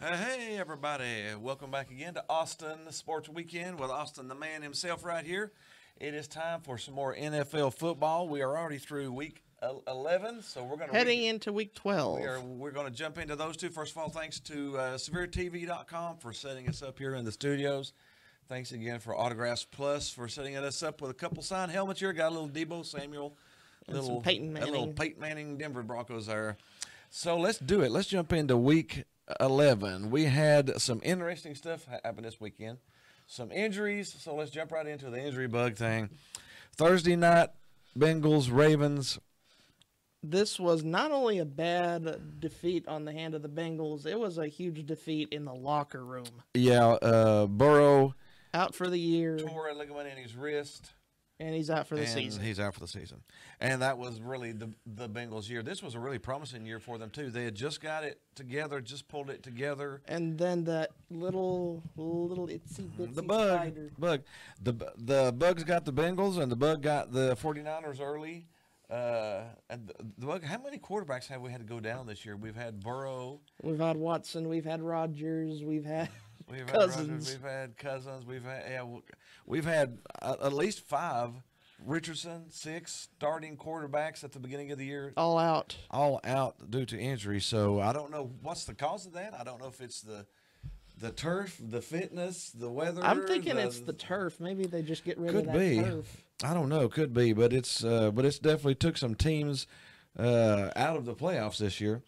Hey, everybody. Welcome back again to Austin Sports Weekend with Austin, the man himself, right here. It is time for some more NFL football. We are already through week 11, so we're going to Heading into week 12. we're going to jump into those two. First of all, thanks to SevereTV.com for setting us up here in the studios. Thanks again for Autographs Plus for setting us up with a couple signed helmets here. Got a little Debo Samuel, some Peyton Manning. a little Peyton Manning Denver Broncos there. So let's do it. Let's jump into week 11. We had some interesting stuff happen this weekend. Some injuries, so let's jump right into the injury bug thing. Thursday night, Bengals, Ravens. This was not only a bad defeat on the hand of the Bengals, it was a huge defeat in the locker room. Yeah, Burrow Out for the year, tore a ligament in his wrist. and he's out for the And season. he's out for the season. And that was really the Bengals' year. This was a really promising year for them, too. They had just got it together, just pulled it together. And then that little itsy bitsy The bug. spider. The Bugs got the Bengals, and the Bug got the 49ers early. And the Bug, how many quarterbacks have we had to go down this year? We've had Burrow. We've had Watson, we've had Rodgers, we've had We've had Cousins. Rodgers, we've had Cousins. We've had at least 5. Richardson, 6 starting quarterbacks at the beginning of the year, all out. all out due to injury. So I don't know what's the cause of that. I don't know if it's the turf, the fitness, the weather. I'm thinking it's the turf. Maybe they just get rid of Could that be. turf. I don't know. Could be, but it's definitely took some teams out of the playoffs this year.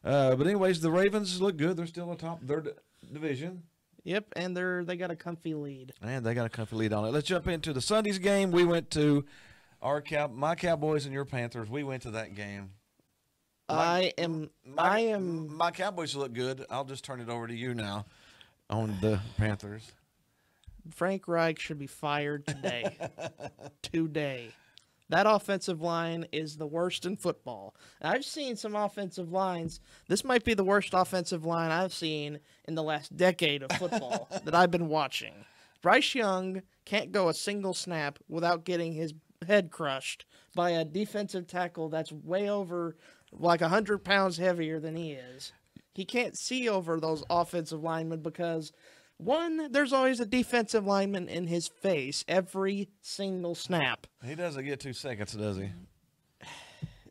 But anyways, the Ravens look good. They're still atop their division. Yep, and they got a comfy lead. And they got a comfy lead on it. Let's jump into the Sunday's game. We went to my Cowboys and your Panthers. We went to that game. I am My Cowboys look good. I'll just turn it over to you now on the Panthers. Frank Reich should be fired today. Today. That offensive line is the worst in football. I've seen some offensive lines. This might be the worst offensive line I've seen in the last decade of football that I've been watching. Bryce Young can't go a single snap without getting his head crushed by a defensive tackle that's way over, like 100 pounds heavier than he is. He can't see over those offensive linemen because, one, there's always a defensive lineman in his face every single snap. He doesn't get 2 seconds, does he?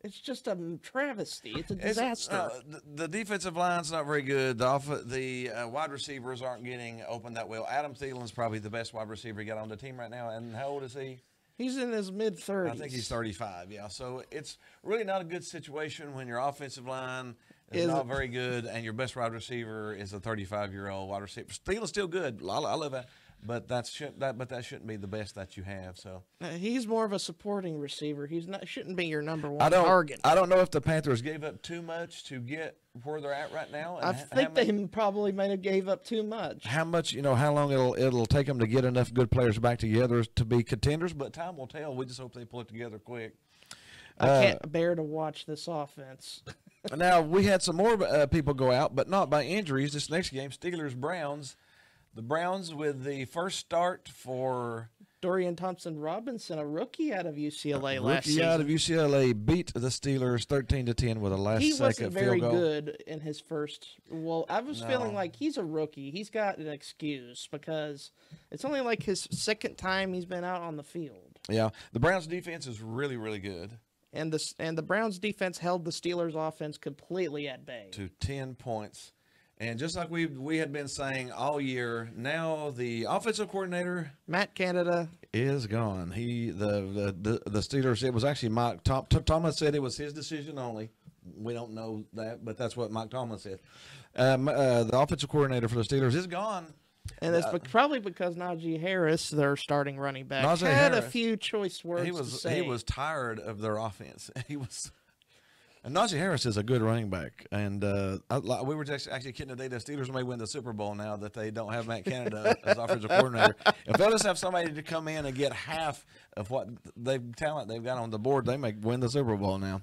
It's just a travesty. It's a disaster. The defensive line's not very good. The wide receivers aren't getting open that well. Adam Thielen's probably the best wide receiver you got on the team right now. And how old is he? He's in his mid-30s. I think he's 35, yeah. So it's really not a good situation when your offensive line is not very good and your best wide receiver is a 35-year-old wide receiver. Thielen's still good. I love that. But that shouldn't be the best that you have. So he's more of a supporting receiver. Shouldn't be your number one target. I don't know if the Panthers gave up too much to get where they're at right now. I think they probably might have gave up too much. How much, how long it'll take them to get enough good players back together to be contenders, but time will tell. We just hope they pull it together quick. I can't bear to watch this offense. Now, we had some more people go out, but not by injuries. This next game, Steelers-Browns. The Browns with the first start for Dorian Thompson-Robinson, a rookie out of UCLA last season. Rookie out of UCLA beat the Steelers 13-10 with a last-second field goal. He wasn't very good in his first. Well, I was feeling like he's a rookie. He's got an excuse because it's only like his second time he's been out on the field. Yeah, the Browns' defense is really, really good. And the Browns' defense held the Steelers' offense completely at bay. To 10 points. And just like we had been saying all year, now the offensive coordinator Matt Canada is gone. The Steelers. It was actually Mike Thomas said it was his decision only. We don't know that, but that's what Mike Thomas said. The offensive coordinator for the Steelers is gone. And it's probably because Najee Harris, their starting running back, Najee had Harris, a few choice words to say. He was tired of their offense. And Najee Harris is a good running back. And we were just actually kidding today. The Steelers may win the Super Bowl now that they don't have Matt Canada as offensive coordinator. If they'll just have somebody to come in and get half of what talent they've got on the board, they may win the Super Bowl now.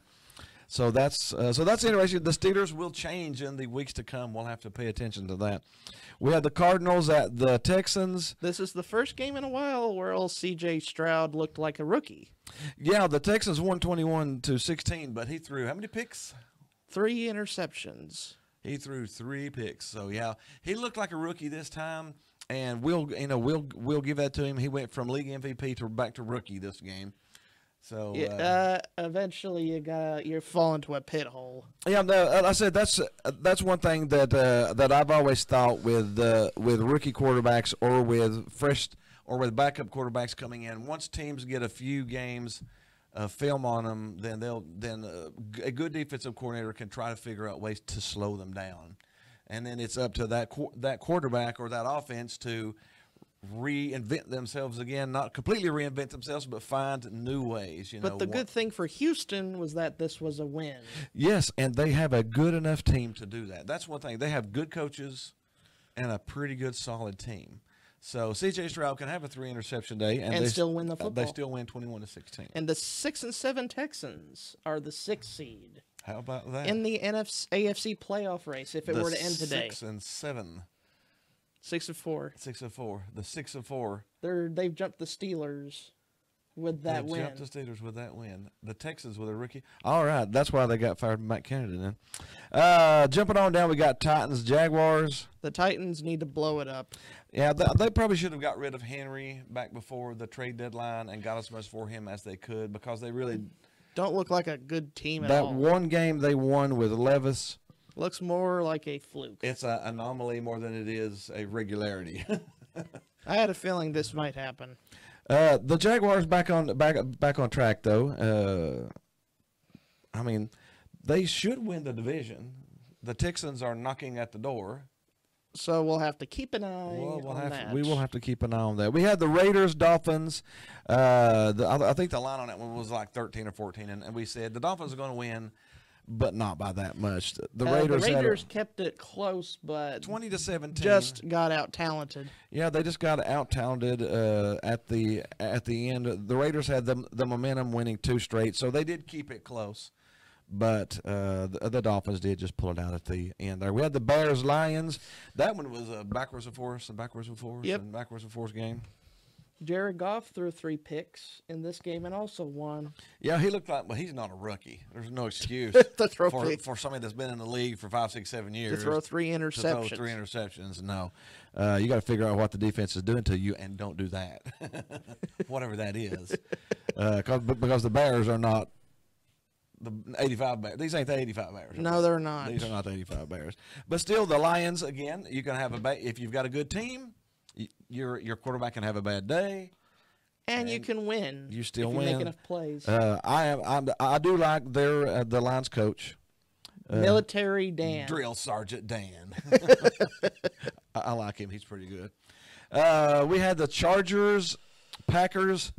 So that's interesting. The Steelers will change in the weeks to come. We'll have to pay attention to that. We had the Cardinals at the Texans. This is the first game in a while where old C.J. Stroud looked like a rookie. Yeah, the Texans won 21-16, but he threw how many picks? 3 interceptions. He threw 3 picks. So yeah, he looked like a rookie this time, and we'll give that to him. He went from league MVP to back to rookie this game. So eventually you're falling to a pit hole. yeah, no, I said that's one thing that I've always thought with rookie quarterbacks or with backup quarterbacks coming in. Once teams get a few games film on them, then a good defensive coordinator can try to figure out ways to slow them down, and then it's up to that quarterback or that offense to reinvent themselves again, not completely reinvent themselves, but find new ways. But the good thing for Houston was that this was a win. Yes, and they have a good enough team to do that. That's one thing. They have good coaches and a pretty good, solid team. So C.J. Stroud can have a 3-interception day and they still win the football. They still win 21-16. And the 6-7 Texans are the 6th seed. How about that? In the AFC playoff race, if it were to end today. 6-7. 6-4. 6-4. The 6-4. They've jumped the Steelers with that win. Jumped the Steelers with that win. The Texans with a rookie. All right, that's why they got fired from Matt Canada then. Jumping on down, we got Titans, Jaguars. The Titans need to blow it up. Yeah, they probably should have got rid of Henry back before the trade deadline and got as much for him as they could, because they really don't look like a good team at that all. That one game they won with Levis looks more like a fluke. It's an anomaly more than it is a regularity. I had a feeling this might happen. The Jaguars back on track though. I mean, they should win the division. The Texans are knocking at the door. So we'll have to keep an eye on that. We will have to keep an eye on that. We had the Raiders, Dolphins. I think the line on that one was like 13 or 14, and we said the Dolphins are going to win, but not by that much. The Raiders kept it close, but 20-17. Just got out talented. Yeah, they just got out talented at the end. The Raiders had the momentum, winning 2 straight, so they did keep it close. But the Dolphins did just pull it out at the end there. We had the Bears, Lions. That one was a backwards and forwards and backwards and forwards and backwards and forwards game. Jared Goff threw 3 picks in this game and also won. Yeah, he looked like, well, he's not a rookie. There's no excuse for somebody that's been in the league for 5, 6, 7 years to throw 3 interceptions. To throw 3 interceptions. No, you got to figure out what the defense is doing to you, and don't do that, whatever that is, because the Bears are not the 85 Bears. These ain't the 85 Bears. No, they're not. These are not the 85 Bears. But still, the Lions, again, you can have if you've got a good team, your quarterback can have a bad day, and you can win. You still if you win. Make enough plays. I do like the Lions coach, Military Dan, Drill Sergeant Dan. I like him. He's pretty good. We had the Chargers, Packers.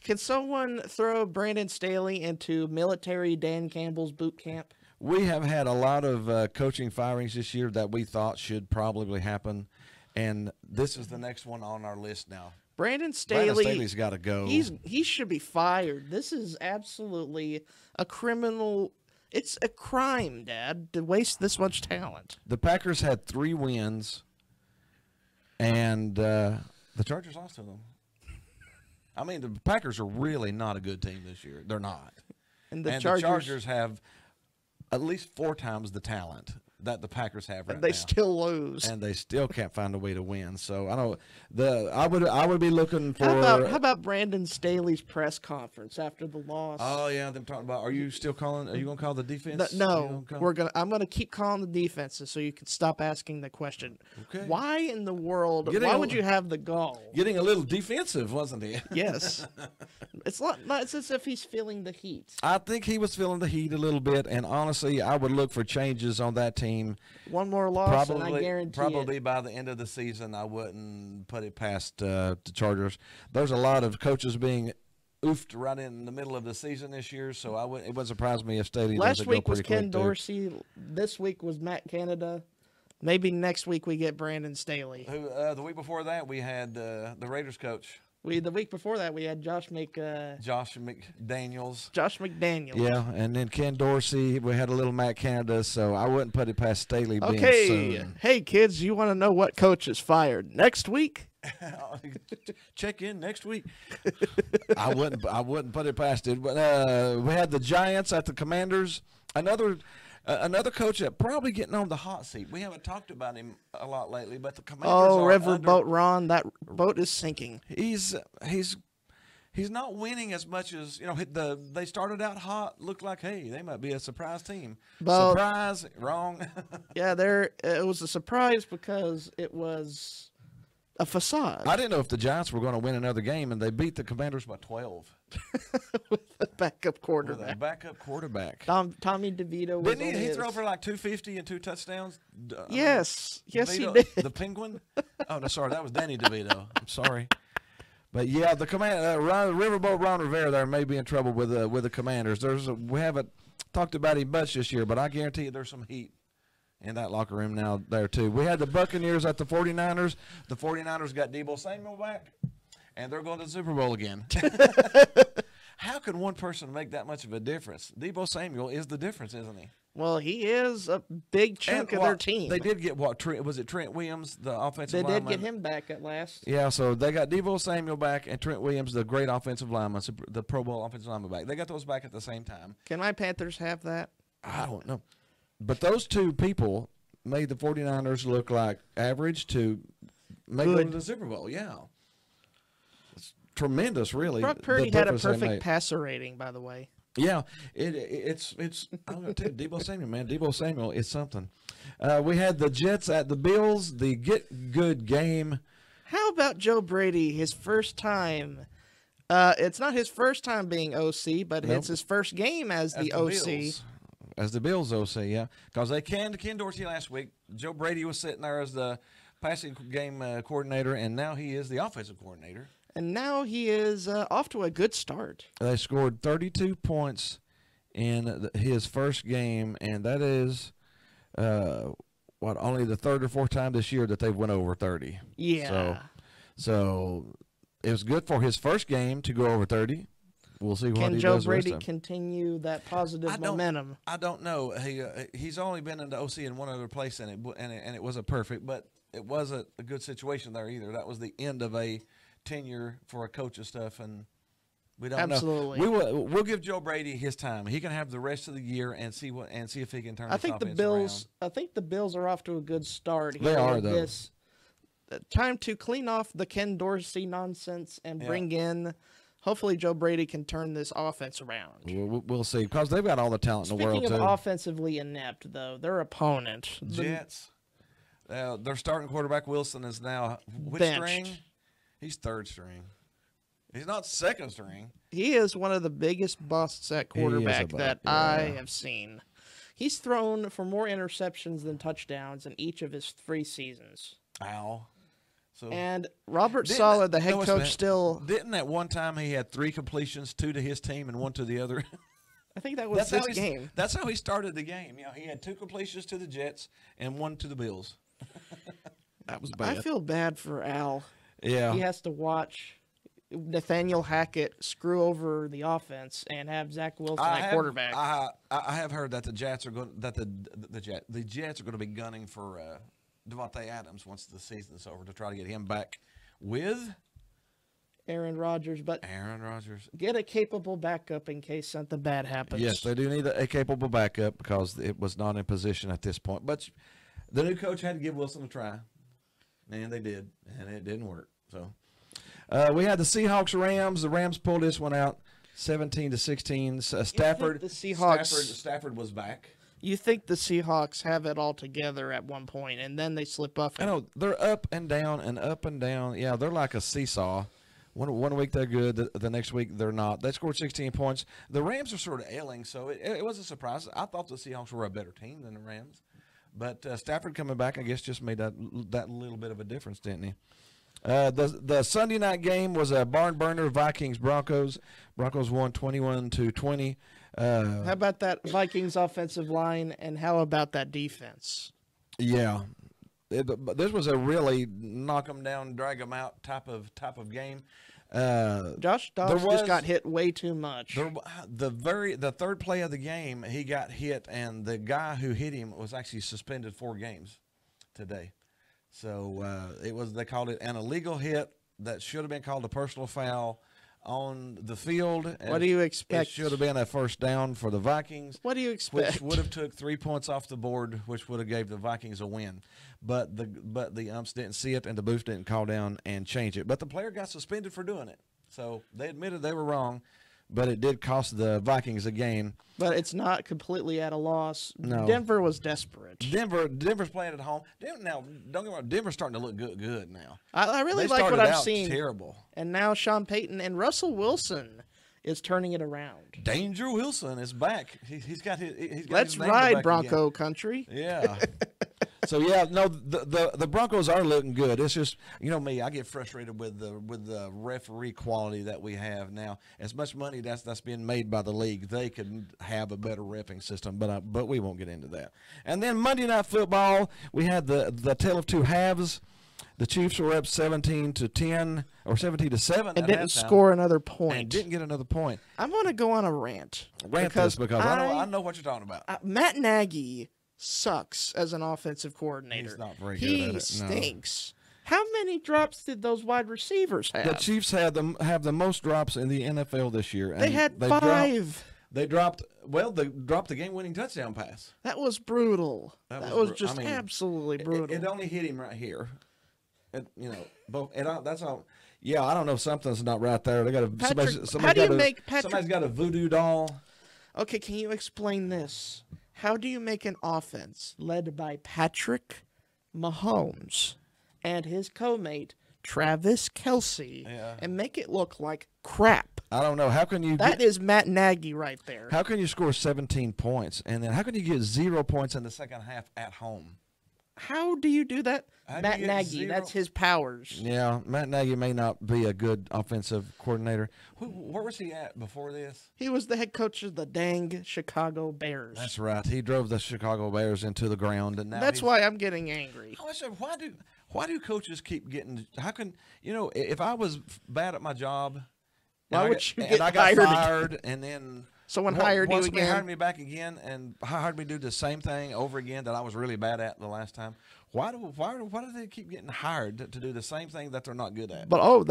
Can someone throw Brandon Staley into Military Dan Campbell's boot camp? We have had a lot of coaching firings this year that we thought should probably happen, and this is the next one on our list now. Brandon Staley's got to go. He should be fired. This is absolutely a criminal. It's a crime, Dad, to waste this much talent. The Packers had 3 wins, and the Chargers lost to them. I mean, the Packers are really not a good team this year. They're not. And the Chargers have at least 4 times the talent that the Packers have right now. And they still lose. And they still can't find a way to win. So I don't. I would be looking for. How about Brandon Staley's press conference after the loss? Oh yeah, them talking about. Are you still calling? Are you gonna call the defense? No, I'm gonna keep calling the defenses so you can stop asking the question. Okay. Why in the world? Why would you have the gall? Getting a little defensive, wasn't he? Yes. It's as if he's feeling the heat. I think he was feeling the heat a little bit, and honestly, I would look for changes on that team. One more loss, and I guarantee probably by the end of the season, I wouldn't put it past the Chargers. There's a lot of coaches being oofed right in the middle of the season this year, so it wouldn't surprise me if Staley last week was Ken Dorsey. This week was Matt Canada. Maybe next week we get Brandon Staley. The week before that we had the Raiders coach. The week before that we had Josh McDaniels. Yeah, and then Ken Dorsey. We had a little Matt Canada, so I wouldn't put it past Staley. Hey kids, you want to know what coach is fired next week? Check in next week. I wouldn't put it past it. But we had the Giants at the Commanders. Another Another coach that probably getting on the hot seat. We haven't talked about him a lot lately, but the Commanders Oh, are Riverboat Ron, that boat is sinking. He's not winning as much as they started out hot. Looked like, hey, they might be a surprise team. Well, surprise, wrong. Yeah, it was a surprise because it was a facade. I didn't know if the Giants were going to win another game, and they beat the Commanders by 12 with a backup with quarterback. a backup quarterback. Tommy DeVito was Didn't on he his. throw for like 250 and 2 touchdows? Yes, yes, he DeVito, did. The Penguin? Oh no, sorry, that was Danny DeVito. I'm sorry. But yeah, the Riverboat Ron Rivera there may be in trouble with the Commanders. We haven't talked about him much this year, but I guarantee you there's some heat in that locker room now there too. We had the Buccaneers at the 49ers. The 49ers got Deebo Samuel back, and they're going to the Super Bowl again. How can one person make that much of a difference? Deebo Samuel is the difference, isn't he? Well, he is a big chunk of their team. They did get was it Trent Williams, the offensive They lineman? did get him back at last. Yeah, so they got Deebo Samuel back and Trent Williams, the great offensive lineman, the Pro Bowl offensive lineman back. They got those back at the same time. Can my Panthers have that? I don't know. But those two people made the 49ers look like average to make it to the Super Bowl. Yeah. It's tremendous, really. Brock Purdy had a perfect passer rating, by the way. Yeah, it's. I'm going to tell you, Deebo Samuel, man. Deebo Samuel is something. We had the Jets at the Bills, the get good game. How about Joe Brady? His first time. It's not his first time being OC, but it's his first game as the OC. Bills. As the Bills OC, yeah. Because they canned Ken Dorsey last week. Joe Brady was sitting there as the passing game coordinator, and now he is the offensive coordinator. And now he is off to a good start. They scored 32 points in his first game, and that is only the third or fourth time this year that they've went over 30. Yeah. So it was good for his first game to go over 30. We'll see what he does. Can Joe Brady continue that positive momentum? I don't know. He's only been in the OC in one other place, and it wasn't perfect, but it wasn't a good situation there either. That was the end of a tenure for a coach and stuff, and we don't Absolutely. know. We'll give Joe Brady his time. He can have the rest of the year and see if he can turn. I think the Bills. Around. I think the Bills are off to a good start. They are though. Time to clean off the Ken Dorsey nonsense and bring in. Hopefully, Joe Brady can turn this offense around. We'll see, because they've got all the talent in the world, too. Speaking of offensively inept, though, their opponent, Jets, their starting quarterback, Wilson, is now which benched. string? He's third string. He's not second string. He is one of the biggest busts at quarterback that I have seen. He's thrown for more interceptions than touchdowns in each of his 3 seasons. Ow. So, and Robert Saleh, the head coach, still didn't at one time he had 3 completions, 2 to his team and 1 to the other. I think that was this game. That's how he started the game. He had 2 completions to the Jets and 1 to the Bills. That was bad. I feel bad for Al. Yeah, he has to watch Nathaniel Hackett screw over the offense and have Zach Wilson at quarterback. I have heard that the Jets are going the Jets are going to be gunning for Devontae Adams once the season's over to try to get him back with Aaron Rodgers, but get a capable backup in case something bad happens. Yes, they do need a capable backup because it was not in position at this point. But the new coach had to give Wilson a try, and they did, and it didn't work. So we had the Seahawks Rams. The Rams pulled this one out 17-16. Stafford was back. You think the Seahawks have it all together at one point, and then they slip up. I know they're up and down and up and down. Yeah, they're like a seesaw. One week they're good, the next week they're not. They scored 16 points. The Rams are sort of ailing, so it was a surprise. I thought the Seahawks were a better team than the Rams, but Stafford coming back, I guess, just made that little bit of a difference, didn't he? The Sunday night game was a barn burner. Vikings-Broncos. Broncos won 21-20. How about that Vikings offensive line, and how about that defense? Yeah, this was a really knock them down, drag them out type of game. Josh Dobbs just got hit way too much. The third play of the game, he got hit, and the guy who hit him was actually suspended 4 games today. So they called it an illegal hit that should have been called a personal foul. on the field. What do you expect? It should have been a first down for the Vikings. What do you expect? Which would have took 3 points off the board, which would have gave the Vikings a win. But the umps didn't see it, and the booth didn't call down and change it. But the player got suspended for doing it. So they admitted they were wrong, but it did cost the Vikings a game. But it's not completely at a loss. No. Denver was desperate. Denver's playing at home. Now, don't get me wrong, Denver's starting to look good now. I really They like what started I've out seen. terrible. And now Sean Payton and Russell Wilson is turning it around. Danger Wilson is back. He's got his Let's name ride, back Bronco country. again. Yeah. So yeah, no, the Broncos are looking good. It's just, you know me, I get frustrated with the referee quality that we have now. As much money that's being made by the league, they could have a better reffing system, but we won't get into that. And then Monday Night Football, we had the tale of two halves. The Chiefs were up 17-10 or 17-7 And didn't score another point. and didn't get another point. I'm going to go on a rant. Because I know what you're talking about. Matt Nagy sucks as an offensive coordinator. He's not very good He at it. No. stinks. How many drops did those wide receivers have? The Chiefs have the most drops in the NFL this year. They had 5. They dropped the game-winning touchdown pass. That was brutal. That was just absolutely brutal. It only hit him right here. That's all. Yeah, I don't know. Something's not right there. They got somebody's got a voodoo doll. Okay, can you explain this? How do you make an offense led by Patrick Mahomes and his co-mate Travis Kelce and make it look like crap? I don't know. How can you? That is Matt Nagy right there. How can you score 17 points and then how can you get 0 points in the second half at home? How do you do that? Matt you get Nagy, 0? that's his powers. Yeah, Matt Nagy may not be a good offensive coordinator. Where was he at before this? He was the head coach of the dang Chicago Bears. That's right. He drove the Chicago Bears into the ground, and now that's why I'm getting angry. I said, why do coaches keep getting? How can if I was bad at my job, Why would you get I got hired fired, and then someone hired you once again? hired me back again, and hired me to do the same thing over again that I was really bad at the last time. Why do they keep getting hired to do the same thing that they're not good at? But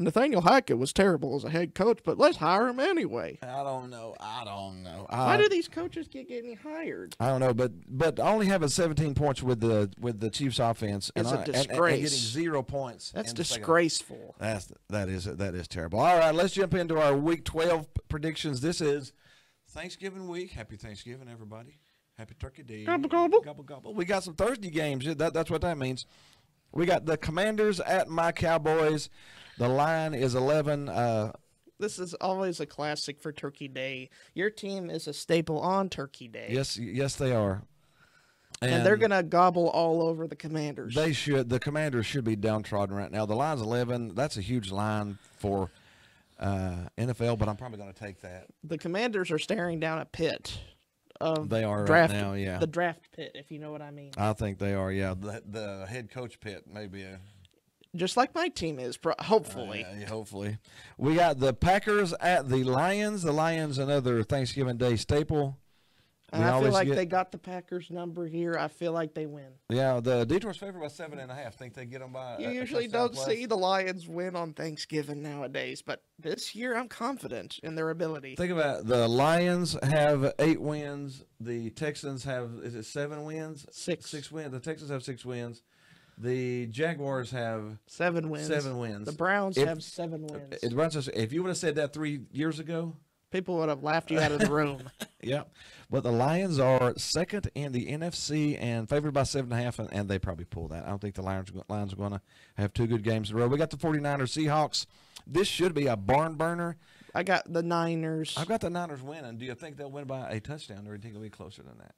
Nathaniel Hackett was terrible as a head coach, but let's hire him anyway. I don't know. Why do these coaches keep getting hired? I don't know, but only having 17 points with the Chiefs offense is a disgrace. And getting 0 points. That's disgraceful. That is terrible. All right, let's jump into our Week 12 predictions. This is Thanksgiving week. Happy Thanksgiving, everybody. Happy Turkey Day. Gobble, gobble. Gobble, gobble. We got some Thursday games. That's what that means. We got the Commanders at my Cowboys. The line is 11. This is always a classic for Turkey Day. Your team is a staple on Turkey Day. Yes, they are. And they're going to gobble all over the Commanders. They should. The Commanders should be downtrodden right now. The line's 11. That's a huge line for NFL, but I'm probably going to take that. The Commanders are staring down a pit. They are draft, right now, yeah. The draft pit, if you know what I mean. I think they are, yeah. The head coach pit, maybe. Just like my team is, hopefully. Yeah, hopefully. We got the Packers at the Lions. The Lions, another Thanksgiving Day staple. And I feel like they got the Packers number here. I feel like they win. Yeah, the Detroit's favored by 7.5. Think they get them by. You usually don't see the Lions win on Thanksgiving nowadays, but this year I'm confident in their ability. Think about it. The Lions have 8 wins. The Texans have 7 wins? 6 wins. The Texans have 6 wins. The Jaguars have 7 wins. 7 wins. The Browns have 7 wins. If you would have said that 3 years ago, people would have laughed you out of the room. Yeah. But the Lions are second in the NFC and favored by 7.5, and they probably pull that. I don't think the Lions are going to have 2 good games in a row. We got the 49ers Seahawks. This should be a barn burner. I got the Niners. I've got the Niners winning. Do you think they'll win by a touchdown, or do you think it'll be closer than that?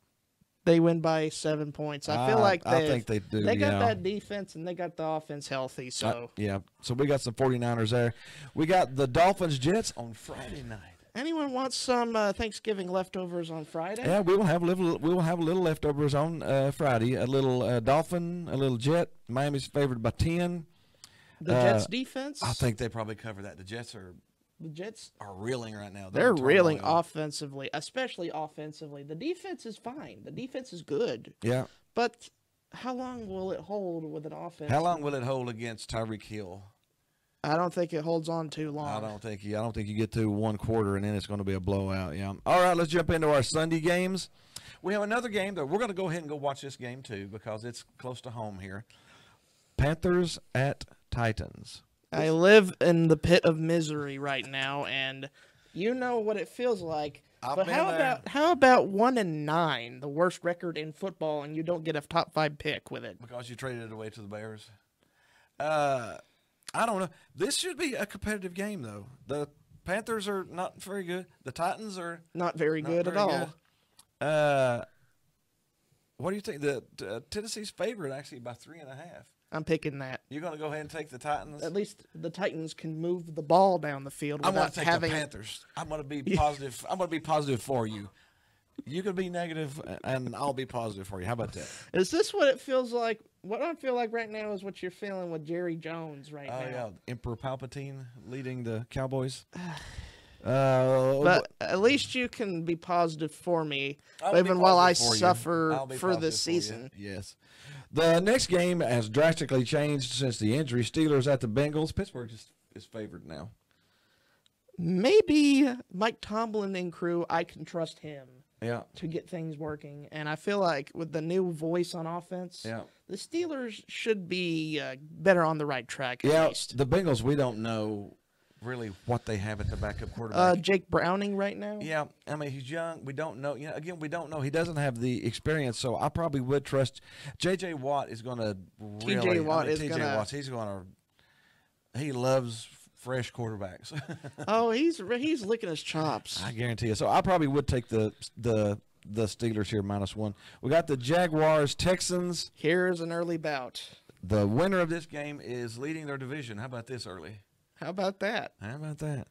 They win by 7 points. I feel like I think they do. They got that defense and they got the offense healthy. So yeah. So we got some 49ers there. We got the Dolphins Jets on Friday night. Anyone wants some Thanksgiving leftovers on Friday? Yeah, we will have a little leftovers on Friday. A little Dolphin, a little Jet. Miami's favored by 10. The Jets defense? I think they probably cover that. The Jets are reeling right now. They're reeling offensively, especially offensively. The defense is fine. The defense is good. Yeah. But how long will it hold with an offense? How long will it hold against Tyreek Hill? I don't think it holds on too I long. don't think you get to one quarter and then it's going to be a blowout. Yeah. All right, let's jump into our Sunday games. We have another game that we're going to go ahead and go watch this game too because it's close to home here. Panthers at Titans. I live in the pit of misery right now, and you know what it feels like. I've But been how there. about 1-9, the worst record in football, and you don't get a top 5 pick with it? Because you traded it away to the Bears. I don't know. This should be a competitive game, though. The Panthers are not very good. The Titans are Not very not good very at all. good. What do you think? The Tennessee's favorite actually by 3.5. I'm picking that. You're going to go ahead and take the Titans? At least the Titans can move the ball down the field I'm going without to take having the Panthers. I'm going to be positive. I'm going to be positive for you. You can be negative, and I'll be positive for you. How about that? Is this what it feels like? What I feel like right now is what you're feeling with Jerry Jones right Oh now. yeah, Emperor Palpatine leading the Cowboys. But at least you can be positive for me, I'll be even while I positive for you. suffer I'll be for positive this for you. season. Yes. The next game has drastically changed since the injury. Steelers at the Bengals. Pittsburgh is favored now. Maybe Mike Tomlin and crew, I can trust him Yeah. to get things working. And I feel like with the new voice on offense, Yeah. the Steelers should be better on the right track at Yeah. least. The Bengals, we don't know really what they have at the backup quarterback. Jake Browning right now? Yeah, I mean he's young. We don't know. Again, we don't know. He doesn't have the experience, so I probably would trust. J.J. Watt is going to really. T.J. Watt is T.J. gonna- Watt. He's going to. He loves fresh quarterbacks. Oh, he's licking his chops. I guarantee you. So I probably would take the Steelers here -1. We got the Jaguars Texans. Here's an early bout. The winner of this game is leading their division. How about this early? How about that? How about that?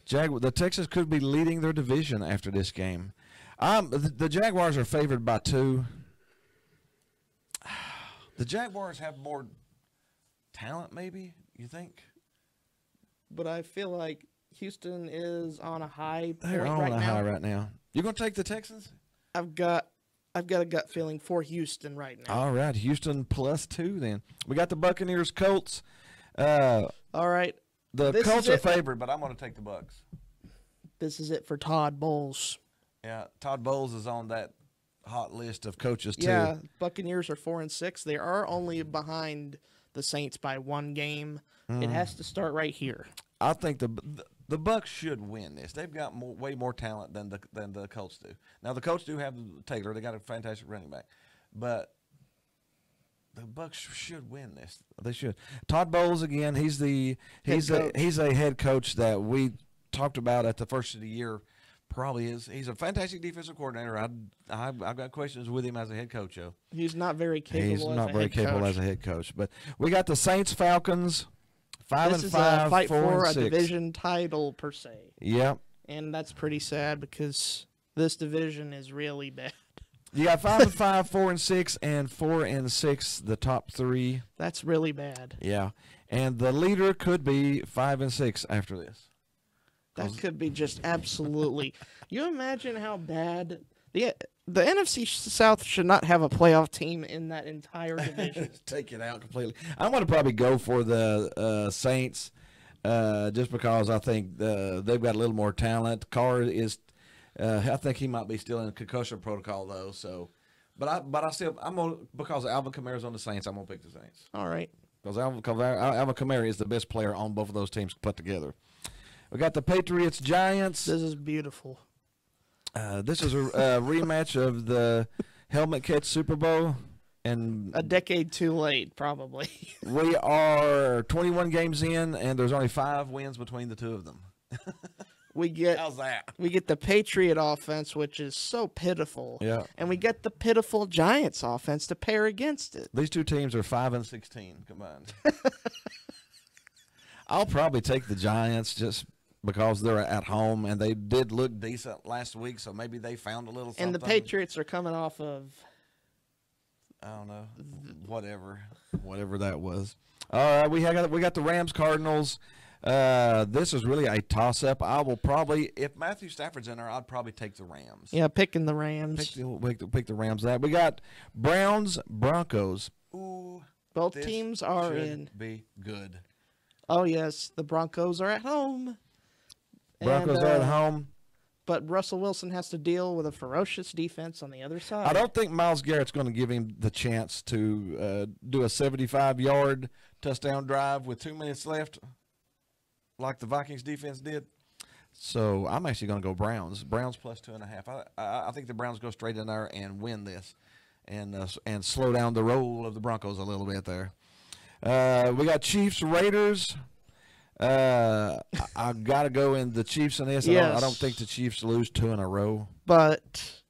The Texans could be leading their division after this game. The Jaguars are favored by 2. The Jaguars have more talent, maybe, you think? But I feel like Houston is on a high point They're on right a now. high right now. You going to take the Texans? I've got a gut feeling for Houston right now. All right, Houston +2 then. We got the Buccaneers Colts. All right, The This Colts is are it. favored, but I'm going to take the Bucks. this is it for Todd Bowles. Yeah, Todd Bowles is on that hot list of coaches too. Yeah, Buccaneers are 4-6. They are only behind the Saints by 1 game. It has to start right here. I think the Bucks should win this. They've got way more talent than the Colts do. Now the Colts do have Taylor. They got a fantastic running back, but the Bucks should win this. They should. Todd Bowles again. He's a head coach that we talked about at the first of the year. Probably is. He's a fantastic defensive coordinator. I've got questions with him as a head coach, though. He's not very capable. He's as not a very head capable coach. as a head coach. But we got the Saints Falcons. 5 This and is 5, a fight 4 for and a 6. division title per se, Yep. and that's pretty sad because this division is really bad. You got 5 and 5, 4 and 6, and 4 and 6. The top 3. That's really bad. Yeah, and the leader could be 5 and 6 after this. That could be just absolutely. You imagine how bad the NFC South should not have a playoff team in that entire division. Take it out completely. I'm going to probably go for the Saints, just because I think they've got a little more talent. Carr is, I think he might be still in concussion protocol though. So, but I'm gonna, because Alvin Kamara's on the Saints. I'm gonna pick the Saints All right. because Alvin Kamara is the best player on both of those teams put together. We got the Patriots Giants. This is beautiful. This is a rematch of the helmet catch Super Bowl, and A decade too late, probably. we are 21 games in, and there's only 5 wins between the two of them. We get How's that? the Patriot offense, which is so pitiful. Yeah. And we get the pitiful Giants offense to pair against it. These two teams are 5 and 16 combined. I'll probably take the Giants just because they're at home, and they did look decent last week, so maybe they found a little something. And the Patriots are coming off of I don't know, whatever that was. All right, we got the Rams Cardinals. This is really a toss-up. I will probably, if Matthew Stafford's in there, I'd probably take the Rams. picking the Rams. Pick the Rams. That we got Browns Broncos. Ooh, Both this teams are should in. be good. Oh yes, the Broncos are at home. Broncos And, are at home. But Russell Wilson has to deal with a ferocious defense on the other side. I don't think Myles Garrett's going to give him the chance to do a 75-yard touchdown drive with 2 minutes left, like the Vikings defense did. So I'm actually going to go Browns. Browns plus 2.5. I think the Browns go straight in there and win this, and slow down the roll of the Broncos a little bit there. We got Chiefs Raiders. I got to go in the Chiefs in this. Yes. I don't think the Chiefs lose 2 in a row. But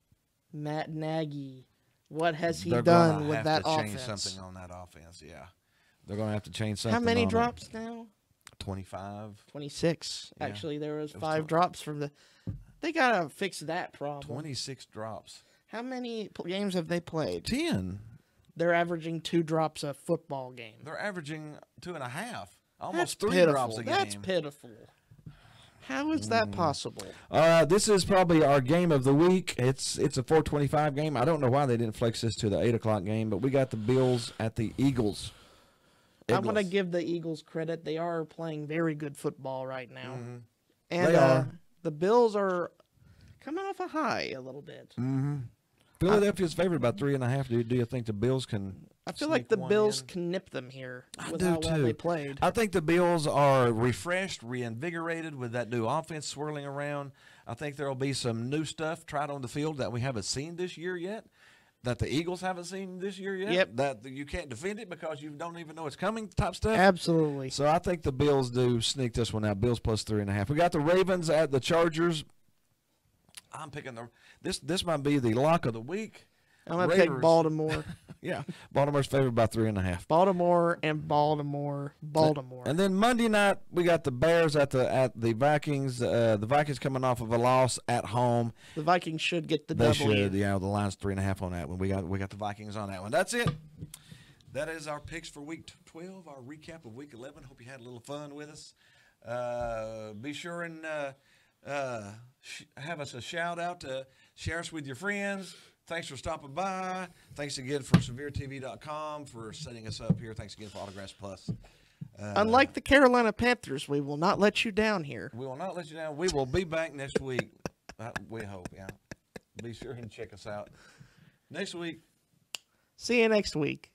Matt Nagy, what has he They're done gonna with have that to change offense? something on that offense. Yeah, they're going to have to change something. How many on it. drops now? 25. 26. Yeah. Actually, there was It was 5 drops from the. They gotta fix that problem. 26 drops. How many games have they played? 10. They're averaging 2 drops a football game. They're averaging 2.5. That's Almost 3 pitiful. drops a game. That's pitiful. How is that possible? This is probably our game of the week. It's a 4:25 game. I don't know why they didn't flex this to the 8 o'clock game, but we got the Bills at the Eagles. I'm going to give the Eagles credit. They are playing very good football right now. Mm-hmm. And They are. the Bills are coming off a high a little bit. Mm-hmm. Philadelphia's favored by 3.5. Do you think the Bills can? I feel like sneak the one Bills in? can nip them here I with do how well too. they played. I think the Bills are refreshed, reinvigorated with that new offense swirling around. I think there will be some new stuff tried on the field that we haven't seen this year yet, that the Eagles haven't seen this year yet. Yep. That you can't defend it because you don't even know it's coming type stuff. Absolutely. So I think the Bills do sneak this one out. Bills plus 3.5. We got the Ravens at the Chargers. I'm picking this might be the lock of the week. I'm going to pick Raiders. Baltimore. Yeah, Baltimore's favored by 3.5. Baltimore and Baltimore. Baltimore. And then Monday night we got the Bears at the Vikings. The Vikings coming off of a loss at home. The Vikings should get the They W. should. Yeah, the line's 3.5 on that one. We got the Vikings on that one. That's it. That is our picks for week 12. Our recap of week 11. Hope you had a little fun with us. Be sure and have us a shout out. Share us with your friends. Thanks for stopping by. Thanks again for SevereTV.com for setting us up here. Thanks again for Autographs Plus. Unlike the Carolina Panthers, we will not let you down here. We will not let you down. We will be back next week. We hope, yeah. Be sure and check us out next week. See you next week.